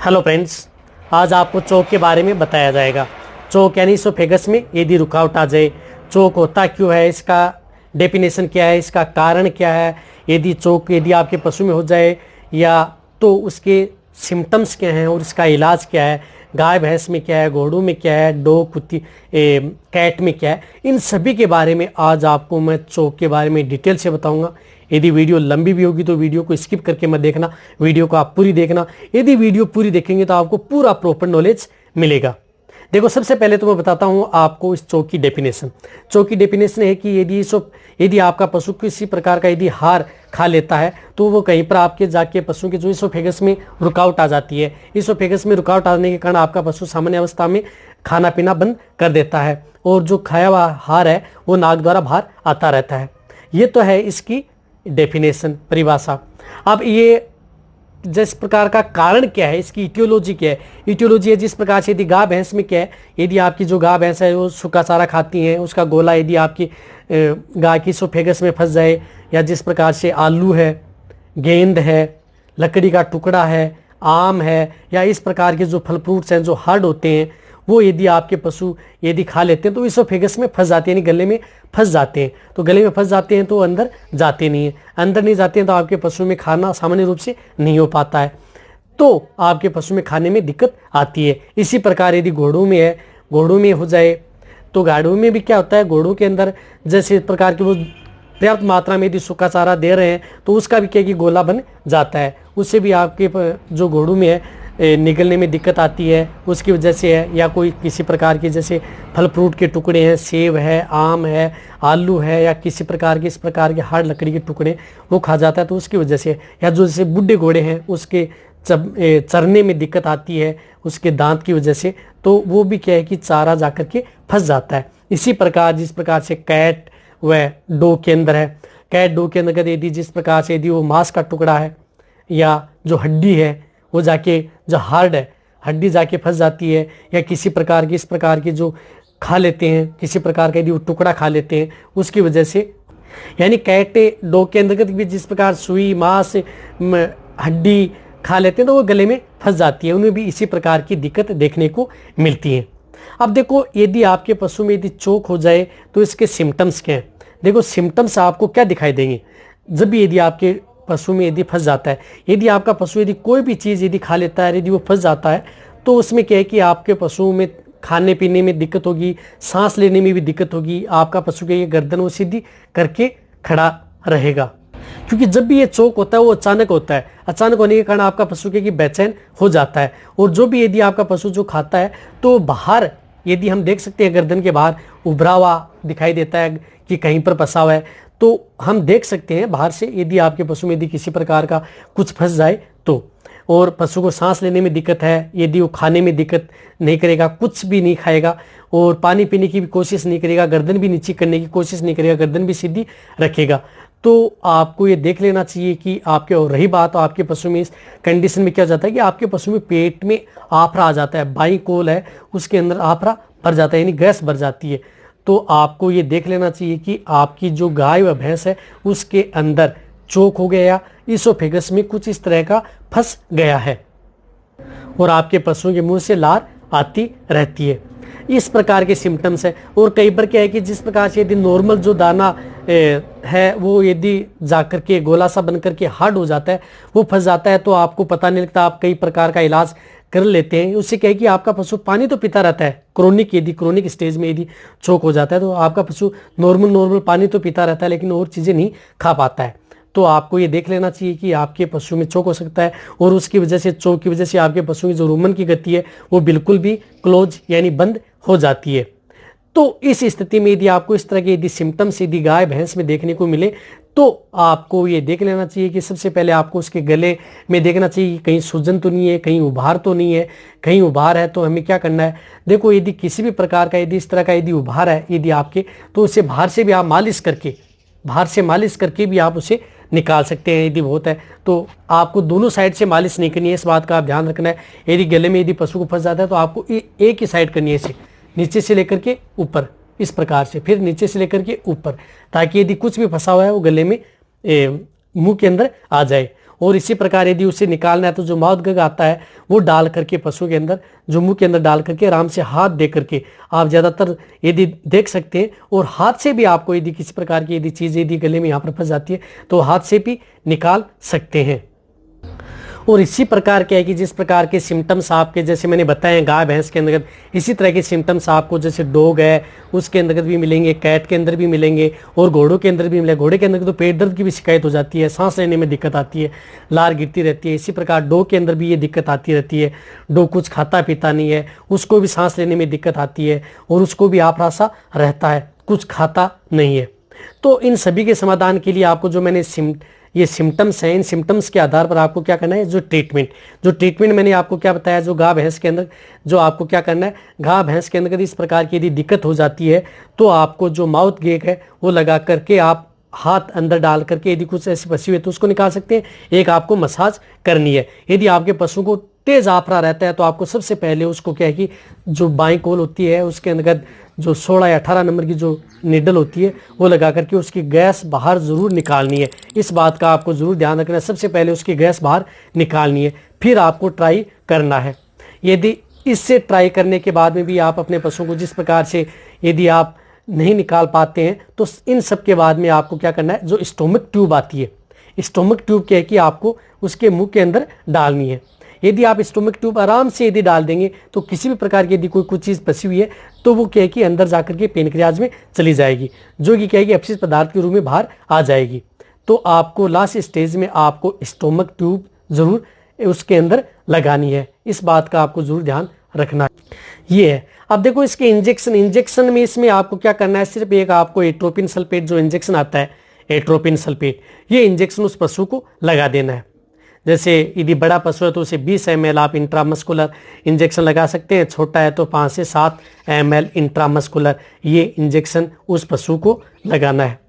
Hello friends, आज आपको चोक के बारे में बताया जाएगा। चोक यानी इसोफेगस में यदि रुकावट आ जाए, चोक होता क्यों है, इसका डेफिनेशन क्या है, इसका कारण क्या है, यदि आपके पशु में हो जाए या तो उसके सिम्टम्स क्या हैं और इसका इलाज क्या है, गाय भैंस में क्या है, घोड़ों में क्या है, डॉग कुत्ती कैट में क्या है, इन सभी के बारे में आज आपको मैं चोक के बारे में डिटेल से बताऊंगा। यदि वीडियो लंबी भी होगी तो वीडियो को स्किप करके मत देखना, वीडियो को आप पूरी देखना। यदि वीडियो पूरी देखेंगे तो आपको पूरा प्रॉपर नॉलेज मिलेगा। देखो, सबसे पहले तो मैं बताता हूं आपको इस चोक की डेफिनेशन। चोक की डेफिनेशन है कि यदि आपका पशु किसी प्रकार का यदि आहार खा लेता है तो वो कहीं पर आपके जाके पशु के जो इसोफेगस में रुकावट आ जाती है। इसोफेगस में रुकावट आने के कारण आपका पशु सामान्य अवस्था में खाना पीना बंद कर देता है और जो खाया हुआ आहार है वो नाक द्वारा बाहर आता रहता है। ये तो है इसकी डेफिनेशन, परिभाषा। अब ये जिस प्रकार का कारण क्या है, इसकी इटियोलॉजी क्या है। इटियोलॉजी है जिस प्रकार से यदि गाय भैंस में क्या है, यदि आपकी जो गाय भैंस है वो सूखा चारा खाती हैं, उसका गोला यदि आपकी गाय की इसोफेगस में फंस जाए, या जिस प्रकार से आलू है, गेंद है, लकड़ी का टुकड़ा है, आम है, या इस प्रकार के जो फल फ्रूट्स हैं जो हार्ड होते हैं वो यदि आपके पशु यदि खा लेते हैं तो इसोफेगस में फंस जाते हैं, यानी गले में फंस जाते हैं। तो गले में फंस जाते हैं तो अंदर जाते नहीं है, अंदर नहीं जाते हैं तो आपके पशु में खाना सामान्य रूप से नहीं हो पाता है, तो आपके पशु में खाने में दिक्कत आती है। इसी प्रकार यदि घोड़ों में है, घोड़ों में हो जाए तो गाड़ों में भी क्या होता है, घोड़ों के अंदर जैसे इस प्रकार की वो पर्याप्त मात्रा में यदि सूखा चारा दे रहे हैं तो उसका भी क्या कि गोला बन जाता है, उससे भी आपके जो घोड़ों में है निकलने में दिक्कत आती है, उसकी वजह से है। या कोई किसी प्रकार के जैसे फल फ्रूट के टुकड़े हैं, सेब है, आम है, आलू है, या किसी प्रकार के इस प्रकार के हार्ड लकड़ी के टुकड़े वो खा जाता है तो उसकी वजह से। या जो जैसे बुढ़े घोड़े हैं उसके चरने में दिक्कत आती है उसके दांत की वजह से, तो वो भी क्या है कि चारा जाकर के फंस जाता है। इसी प्रकार जिस प्रकार से कैट व डॉग के अंदर है, कैट डॉग के अंदर यदि जिस प्रकार से यदि वो मांस का टुकड़ा है या जो हड्डी है वो जाके जो हार्ड है हड्डी जाके फंस जाती है, या किसी प्रकार की इस प्रकार की जो खा लेते हैं, किसी प्रकार का यदि वो टुकड़ा खा लेते हैं उसकी वजह से, यानी कैट डॉग के अंतर्गत भी जिस प्रकार सुई मांस हड्डी खा लेते हैं तो वो गले में फंस जाती है, उन्हें भी इसी प्रकार की दिक्कत देखने को मिलती है। अब देखो, यदि आपके पशु में यदि चोक हो जाए तो इसके सिम्टम्स क्या हैं। देखो, सिम्टम्स आपको क्या दिखाई देंगे जब भी यदि आपके पशु में यदि फंस जाता है। यदि आपका पशु यदि कोई भी चीज़ यदि खा लेता है, यदि वो फंस जाता है तो उसमें क्या है कि आपके पशु में खाने पीने में दिक्कत होगी, सांस लेने में भी दिक्कत होगी, आपका पशु के ये गर्दन वो सीधी करके खड़ा रहेगा। क्योंकि जब भी ये चोक होता है वो अचानक होता है, अचानक होने के कारण आपका पशु के बेचैन हो जाता है। और जो भी यदि आपका पशु जो खाता है तो बाहर यदि हम देख सकते हैं गर्दन के बाहर उभरा हुआ दिखाई देता है कि कहीं पर फंसा हुआ है, तो हम देख सकते हैं बाहर से यदि आपके पशु में यदि किसी प्रकार का कुछ फंस जाए तो, और पशु को सांस लेने में दिक्कत है, यदि वो खाने में दिक्कत नहीं करेगा, कुछ भी नहीं खाएगा और पानी पीने की भी कोशिश नहीं करेगा, गर्दन भी नीचे करने की कोशिश नहीं करेगा, गर्दन भी सीधी रखेगा, तो आपको ये देख लेना चाहिए कि आपके, और रही बात आपके पशु में इस कंडीशन में क्या हो जाता है कि आपके पशु में पेट में आफरा आ जाता है, बाई कोल है उसके अंदर आफरा भर जाता है, यानी गैस भर जाती है। तो आपको ये देख लेना चाहिए कि आपकी जो गाय व भैंस है उसके अंदर चोक हो गया, इसोफेगस में कुछ इस तरह का फंस गया है और आपके पशुओं के मुंह से लार आती रहती है। इस प्रकार के सिम्टम्स है। और कई बार क्या है कि जिस प्रकार से यदि नॉर्मल जो दाना है वो यदि जाकर के गोला सा बन करके हार्ड हो जाता है, वो फंस जाता है, तो आपको पता नहीं लगता, आप कई प्रकार का इलाज कर लेते हैं। उससे क्या है कि आपका पशु पानी तो पीता रहता है, क्रोनिक स्टेज में यदि चोक हो जाता है तो आपका पशु नॉर्मल पानी तो पीता रहता है लेकिन और चीज़ें नहीं खा पाता है। तो आपको ये देख लेना चाहिए कि आपके पशु में चोक हो सकता है और उसकी वजह से, चोक की वजह से आपके पशु की जो रुमन की गति है वो बिल्कुल भी क्लोज यानी बंद हो जाती है। तो इस स्थिति में यदि आपको इस तरह के यदि सिम्टम्स यदि गाय भैंस में देखने को मिले तो आपको ये देख लेना चाहिए कि सबसे पहले आपको उसके गले में देखना चाहिए कि कहीं सूजन तो नहीं है, कहीं उभार तो नहीं है। कहीं उभार है तो हमें क्या करना है, देखो यदि किसी भी प्रकार का यदि इस तरह का यदि उभार है यदि आपके, तो उसे बाहर से भी आप मालिश करके भी आप उसे निकाल सकते हैं। यदि बहुत है तो आपको दोनों साइड से मालिश नहीं करनी है, इस बात का आप ध्यान रखना है। यदि गले में यदि पशु को फंस जाता है तो आपको एक ही साइड करनी है, इसे नीचे से लेकर के ऊपर, इस प्रकार से, फिर नीचे से लेकर के ऊपर, ताकि यदि कुछ भी फंसा हुआ है वो गले में मुंह के अंदर आ जाए। और इसी प्रकार यदि उसे निकालना है तो जो माउथ गग आता है वो डाल करके पशु के अंदर, जो मुंह के अंदर डाल करके आराम से हाथ दे करके आप ज़्यादातर यदि देख सकते हैं, और हाथ से भी आपको यदि किसी प्रकार की यदि चीज़ यदि गले में यहाँ पर फंस जाती है तो हाथ से भी निकाल सकते हैं। और इसी प्रकार क्या है कि जिस प्रकार के सिम्टम्स आपके जैसे मैंने बताए गाय भैंस के अंतर्गत, इसी तरह के सिम्टम्स आपको जैसे डॉग है उसके अंतर्गत भी मिलेंगे, कैट के अंदर भी मिलेंगे और घोड़ों के अंदर भी मिलेंगे। घोड़े के अंदर तो पेट दर्द की भी शिकायत हो जाती है, सांस लेने में दिक्कत आती है, लार गिरती रहती है। इसी प्रकार डॉग के अंदर भी ये दिक्कत आती रहती है। डॉग कुछ खाता पीता नहीं है, उसको भी सांस लेने में दिक्कत आती है और उसको भी आफरा सा रहता है, कुछ खाता नहीं है। तो इन सभी के समाधान के लिए आपको जो मैंने ये सिम्टम्स हैं, इन सिम्टम्स के आधार पर आपको क्या करना है, जो ट्रीटमेंट मैंने आपको क्या बताया, जो गाय भैंस के अंदर जो आपको क्या करना है, गाय भैंस के अंदर इस प्रकार की यदि दिक्कत हो जाती है तो आपको जो माउथ गैग है वो लगा करके आप हाथ अंदर डाल करके यदि कुछ ऐसी फंसी हुई है तो उसको निकाल सकते हैं। एक आपको मसाज करनी है। यदि आपके पशु को तेज आफरा रहता है तो आपको सबसे पहले उसको क्या है कि जो बाईं कोल होती है उसके अंतर्गत जो 16 या 18 नंबर की जो निडल होती है वो लगा करके उसकी गैस बाहर ज़रूर निकालनी है। इस बात का आपको ज़रूर ध्यान रखना है, सबसे पहले उसकी गैस बाहर निकालनी है, फिर आपको ट्राई करना है। यदि इससे ट्राई करने के बाद में भी आप अपने पशु को जिस प्रकार से यदि आप नहीं निकाल पाते हैं तो इन सब के बाद में आपको क्या करना है, जो स्टोमक ट्यूब आती है, स्टोमक ट्यूब क्या है कि आपको उसके मुंह के अंदर डालनी है। यदि आप स्टोमक ट्यूब आराम से यदि डाल देंगे तो किसी भी प्रकार की यदि कोई कुछ चीज़ फंसी हुई है तो वो क्या है कि अंदर जाकर के पेनक्रियाज में चली जाएगी, जो कि क्या है कि अपशिष्ट पदार्थ के रूप में बाहर आ जाएगी। तो आपको लास्ट स्टेज में आपको स्टोमक ट्यूब जरूर उसके अंदर लगानी है। इस बात का आपको जरूर ध्यान रखना है। ये है। अब देखो इसके इंजेक्शन में इसमें आपको क्या करना है, सिर्फ एक आपको एट्रोपिन सल्फेट जो इंजेक्शन आता है, एट्रोपिन सल्फेट, ये इंजेक्शन उस पशु को लगा देना है। जैसे यदि बड़ा पशु है तो उसे 20 ml आप इंट्रामस्कुलर इंजेक्शन लगा सकते हैं, छोटा है तो 5 से 7 ml इंट्रामस्कुलर ये इंजेक्शन उस पशु को लगाना है।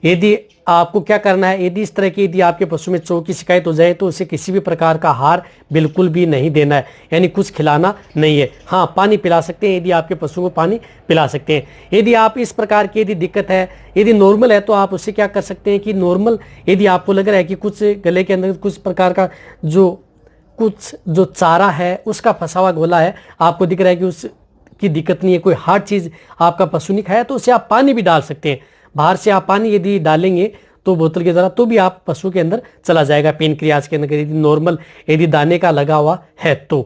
यदि आपको क्या करना है, यदि इस तरह की यदि आपके पशु में चोट की शिकायत हो जाए तो उसे किसी भी प्रकार का आहार बिल्कुल भी नहीं देना है, यानी कुछ खिलाना नहीं है। हाँ, पानी पिला सकते हैं, यदि आपके पशु को पानी पिला सकते हैं। यदि आप इस प्रकार की यदि दिक्कत है, यदि नॉर्मल है तो आप उससे क्या कर सकते हैं कि नॉर्मल यदि आपको लग रहा है कि कुछ गले के अंदर कुछ प्रकार का जो चारा है उसका फंसा हुआ गोला है, आपको दिख रहा है कि उसकी दिक्कत नहीं है, कोई हार्ड चीज़ आपका पशु नहीं खाया, तो उसे आप पानी भी डाल सकते हैं। बाहर से आप पानी यदि डालेंगे तो बोतल के द्वारा तो भी आप पशु के अंदर चला जाएगा, पेनक्रियाज के अंदर, यदि नॉर्मल यदि दाने का लगा हुआ है तो।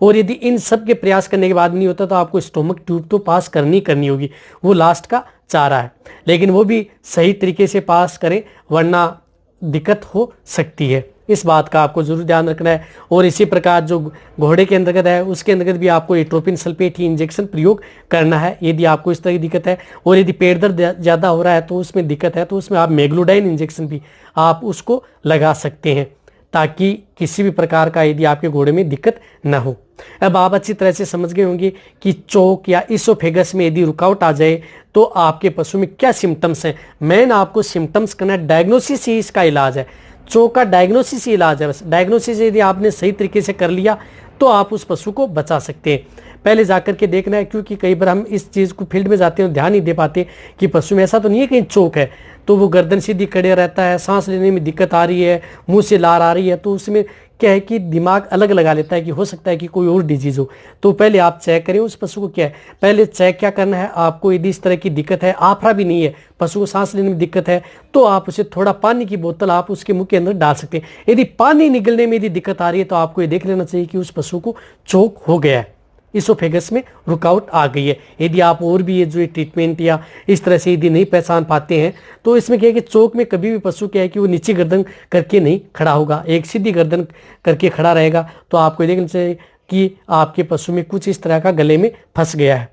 और यदि इन सब के प्रयास करने के बाद नहीं होता तो आपको स्टोमक ट्यूब तो पास करनी होगी, वो लास्ट का चारा है, लेकिन वो भी सही तरीके से पास करें वरना दिक्कत हो सकती है। इस बात का आपको जरूर ध्यान रखना है। और इसी प्रकार जो घोड़े के अंतर्गत है उसके अंतर्गत भी आपको एट्रोपिन सल्फेट ही इंजेक्शन प्रयोग करना है यदि आपको इस तरह की दिक्कत है। और यदि पेट दर्द ज़्यादा हो रहा है तो उसमें दिक्कत है तो उसमें आप मेग्लोडाइन इंजेक्शन भी आप उसको लगा सकते हैं, ताकि किसी भी प्रकार का यदि आपके घोड़े में दिक्कत ना हो। अब आप अच्छी तरह से समझ गए होंगे कि चोक या इसोफेगस में यदि रुकावट आ जाए तो आपके पशु में क्या सिम्टम्स हैं। मेन आपको सिम्टम्स करना, डायग्नोसिस ही इसका इलाज है, चोक का डायग्नोसिस ही इलाज है। बस डायग्नोसिस यदि आपने सही तरीके से कर लिया तो आप उस पशु को बचा सकते हैं। पहले जाकर के देखना है, क्योंकि कई बार हम इस चीज़ को फील्ड में जाते हैं ध्यान नहीं दे पाते कि पशु में ऐसा तो नहीं है कहीं चोक है, तो वो गर्दन सीधी खड़े रहता है, सांस लेने में दिक्कत आ रही है, मुंह से लार आ रही है, तो उसमें क्या है कि दिमाग अलग लगा लेता है कि हो सकता है कि कोई और डिजीज हो। तो पहले आप चेक करें उस पशु को क्या है। पहले चेक क्या करना है आपको, यदि इस तरह की दिक्कत है, आफरा भी नहीं है, पशु को सांस लेने में दिक्कत है, तो आप उसे थोड़ा पानी की बोतल आप उसके मुंह के अंदर डाल सकते हैं। यदि पानी निकलने में यदि दिक्कत आ रही है तो आपको ये देख लेना चाहिए कि उस पशु को चोक हो गया है, इसोफेगस में रुकावट आ गई है। यदि आप और भी ये जो ट्रीटमेंट या इस तरह से यदि नहीं पहचान पाते हैं तो इसमें क्या है कि चोक में कभी भी पशु क्या है कि वो नीचे गर्दन करके नहीं खड़ा होगा, एक सीधी गर्दन करके खड़ा रहेगा। तो आपको ये देखना चाहिए कि आपके पशु में कुछ इस तरह का गले में फंस गया है।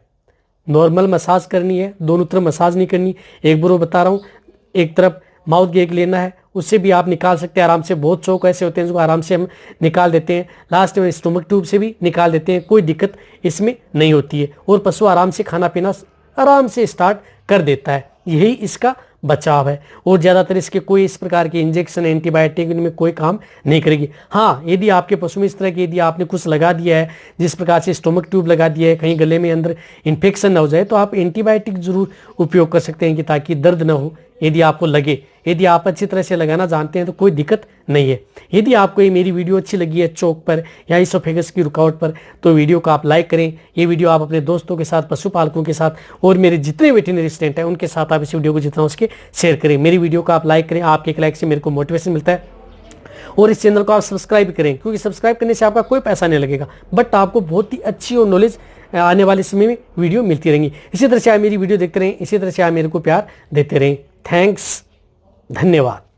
नॉर्मल मसाज करनी है, दोनों तरफ मसाज नहीं करनी। एक बार वो बता रहा हूँ, एक तरफ माउथ गैग लेना है, उससे भी आप निकाल सकते हैं आराम से। बहुत चोक ऐसे होते हैं जिसको आराम से हम निकाल देते हैं, लास्ट में स्टोमक ट्यूब से भी निकाल देते हैं, कोई दिक्कत इसमें नहीं होती है और पशु आराम से खाना पीना आराम से स्टार्ट कर देता है। यही इसका बचाव है। और ज़्यादातर इसके कोई इस प्रकार के इंजेक्शन, एंटीबायोटिक इनमें कोई काम नहीं करेगी। हाँ, यदि आपके पशु में इस तरह की यदि आपने कुछ लगा दिया है, जिस प्रकार से स्टोमक ट्यूब लगा दिया है, कहीं गले में अंदर इन्फेक्शन ना हो जाए, तो आप एंटीबायोटिक जरूर उपयोग कर सकते हैं कि ताकि दर्द ना हो, यदि आपको लगे। यदि आप अच्छी तरह से लगाना जानते हैं तो कोई दिक्कत नहीं है। यदि आपको ये मेरी वीडियो अच्छी लगी है चोक पर या इसोफेगस की रुकावट पर, तो वीडियो को आप लाइक करें। ये वीडियो आप अपने दोस्तों के साथ, पशुपालकों के साथ और मेरे जितने वेटरनरी स्टूडेंट हैं उनके साथ आप इस वीडियो को जितना हो सके शेयर करें। मेरी वीडियो को आप लाइक करें, आपके एक लाइक से मेरे को मोटिवेशन मिलता है। और इस चैनल को आप सब्सक्राइब करें, क्योंकि सब्सक्राइब करने से आपका कोई पैसा नहीं लगेगा, बट आपको बहुत ही अच्छी और नॉलेज आने वाले समय में वीडियो मिलती रहेंगी। इसी तरह से आप मेरी वीडियो देखते रहें, इसी तरह से आप मेरे को प्यार देते रहें। थैंक्स, धन्यवाद।